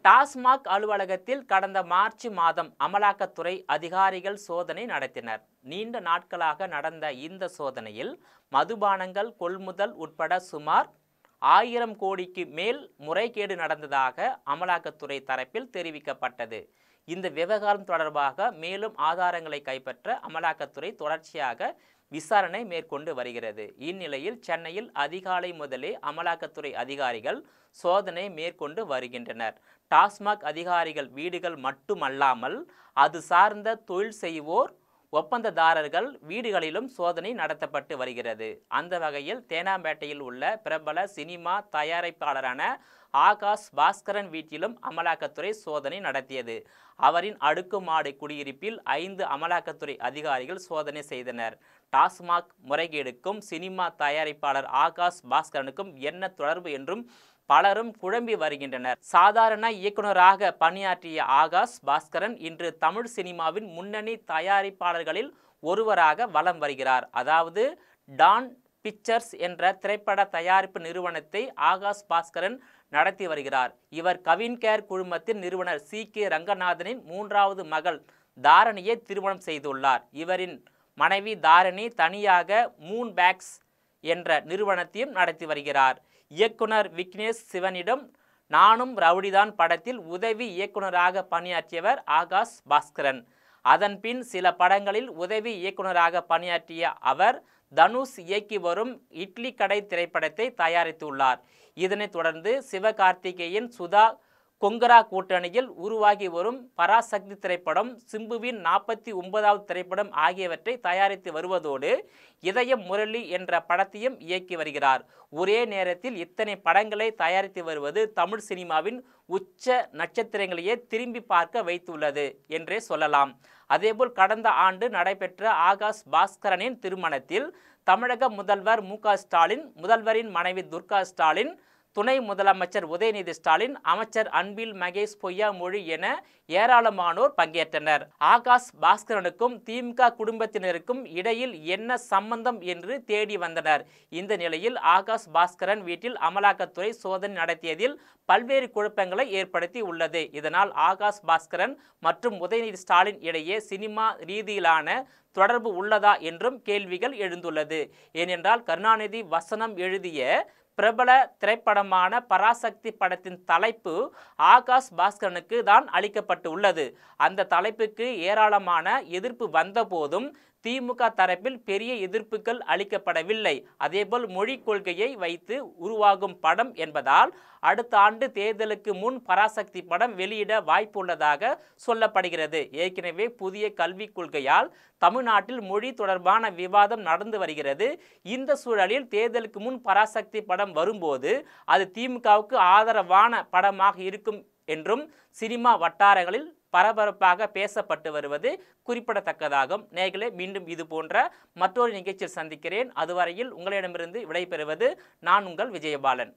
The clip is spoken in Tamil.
டாஸ்மாக் அலுவலகத்தில் கடந்த மார்ச் மாதம் அமலாக்கத்துறை அதிகாரிகள் சோதனை நடத்தினர். நீண்ட நாட்களாக நடந்த இந்த சோதனையில் மதுபானங்கள் கொள்முதல் உட்பட சுமார் 1000 கோடிக்கு மேல் முறைகேடு நடந்ததாக அமலாக்கத்துறை தரப்பில் தெரிவிக்கப்பட்டது. இந்த விவகாரம் தொடர்பாக மேலும் ஆதாரங்களை கைப்பற்ற அமலாக்கத்துறை தொடர்ச்சியாக விசாரணை மேற்கொண்டு வருகிறது. இந்நிலையில் சென்னையில் அதிகாலை முதலே அமலாக்கத்துறை அதிகாரிகள் சோதனை மேற்கொண்டு வருகின்றனர். டாஸ்மாக் அதிகாரிகள் வீடுகள் மட்டுமல்லாமல் அது சார்ந்த தொழில் செய்வோர் ஒப்பந்ததாரர்கள் வீடுகளிலும் சோதனை நடத்தப்பட்டு வருகிறது. அந்த வகையில் தேனாம்பேட்டையில் உள்ள பிரபல சினிமா தயாரிப்பாளரான ஆகாஷ் பாஸ்கரன் வீட்டிலும் அமலாக்கத்துறை சோதனை நடத்தியது. அவரின் அடுக்குமாடி குடியிருப்பில் 5 அமலாக்கத்துறை அதிகாரிகள் சோதனை செய்தனர். டாஸ்மாக் முறைகேடுக்கும் சினிமா தயாரிப்பாளர் ஆகாஷ் பாஸ்கரனுக்கும் என்ன தொடர்பு என்றும் பலரும் குழம்பி வருகின்றனர். சாதாரண இயக்குநராக பணியாற்றிய ஆகாஷ் பாஸ்கரன் இன்று தமிழ் சினிமாவின் முன்னணி தயாரிப்பாளர்களில் ஒருவராக வலம் வருகிறார். அதாவது டான் பிக்சர்ஸ் என்ற திரைப்பட தயாரிப்பு நிறுவனத்தை ஆகாஷ் பாஸ்கரன் நடத்தி வருகிறார். இவர் கவின்கேர் குழுமத்தின் நிறுவனர் CK ரங்கநாதனின் 3வது மகள் தாரணியை திருமணம் செய்துள்ளார். இவரின் மனைவி தாரணி தனியாக மூன் பேக்ஸ் என்ற நிறுவனத்தையும் நடத்தி வருகிறார். இயக்குனர் விக்னேஷ் சிவனிடம் நானும் ரவுடிதான் படத்தில் உதவி இயக்குநராக பணியாற்றியவர் ஆகாஷ் பாஸ்கரன். அதன்பின் சில படங்களில் உதவி இயக்குநராக பணியாற்றிய அவர் தனுஷ் இயக்கி வரும் இட்லி கடை திரைப்படத்தை தயாரித்துள்ளார். இதனைத் தொடர்ந்து சிவகார்த்திகேயன் சுதா கொங்கரா கூட்டணியில் உருவாகி வரும் பராசக்தி திரைப்படம், சிம்புவின் 49வது திரைப்படம் ஆகியவற்றை தயாரித்து வருவதோடு இதயம் முரளி என்ற படத்தையும் இயக்கி வருகிறார். ஒரே நேரத்தில் இத்தனை படங்களை தயாரித்து வருவது தமிழ் சினிமாவின் உச்ச நட்சத்திரங்களையே திரும்பி பார்க்க வைத்துள்ளது என்றே சொல்லலாம். அதேபோல் கடந்த ஆண்டு நடைபெற்ற ஆகாஷ் பாஸ்கரனின் திருமணத்தில் தமிழக முதல்வர் MK ஸ்டாலின், முதல்வரின் மனைவி துர்கா ஸ்டாலின், துணை முதலமைச்சர் உதயநிதி ஸ்டாலின், அமைச்சர் அன்பில் மகேஷ் பொய்யாமொழி என ஏராளமானோர் பங்கேற்றனர். ஆகாஷ் பாஸ்கரனுக்கும் திமுக குடும்பத்தினருக்கும் இடையில் என்ன சம்பந்தம் என்று தேடி வந்தனர். இந்த நிலையில் ஆகாஷ் பாஸ்கரன் வீட்டில் அமலாக்கத்துறை சோதனை நடத்தியதில் பல்வேறு குழப்பங்களை ஏற்படுத்தி உள்ளது. இதனால் ஆகாஷ் பாஸ்கரன் மற்றும் உதயநிதி ஸ்டாலின் இடையே சினிமா ரீதியிலான தொடர்பு உள்ளதா என்றும் கேள்விகள் எழுந்துள்ளது. ஏனென்றால் கருணாநிதி வசனம் எழுதிய பிரபல திரைப்படமான பராசக்தி படத்தின் தலைப்பு ஆகாஷ் பாஸ்கரனுக்கு தான் அளிக்கப்பட்டு உள்ளது. அந்த தலைப்புக்கு ஏராளமான எதிர்ப்பு வந்த போதும் திமுக தரப்பில் பெரிய எதிர்ப்புகள் அளிக்கப்படவில்லை. அதேபோல் மொழி கொள்கையை வைத்து உருவாகும் படம் என்பதால் அடுத்த ஆண்டு தேர்தலுக்கு முன் பராசக்தி படம் வெளியிட வாய்ப்பு உள்ளதாக சொல்லப்படுகிறது. ஏற்கனவே புதிய கல்விக் கொள்கையால் தமிழ்நாட்டில் மொழி தொடர்பான விவாதம் நடந்து வருகிறது. இந்த சூழலில் தேர்தலுக்கு முன் பராசக்தி படம் வரும்போது அது திமுகவுக்கு ஆதரவான படமாக இருக்கும் என்றும் சினிமா வட்டாரங்களில் பரபரப்பாக பேசப்பட்டு வருவது குறிப்பிடத்தக்கதாகும். நேயர்களே, மீண்டும் இது போன்ற மற்றொரு நிகழ்ச்சியில் சந்திக்கிறேன். அதுவரையில் உங்களிடமிருந்து விடைபெறுவது நான் உங்கள் விஜயபாலன்.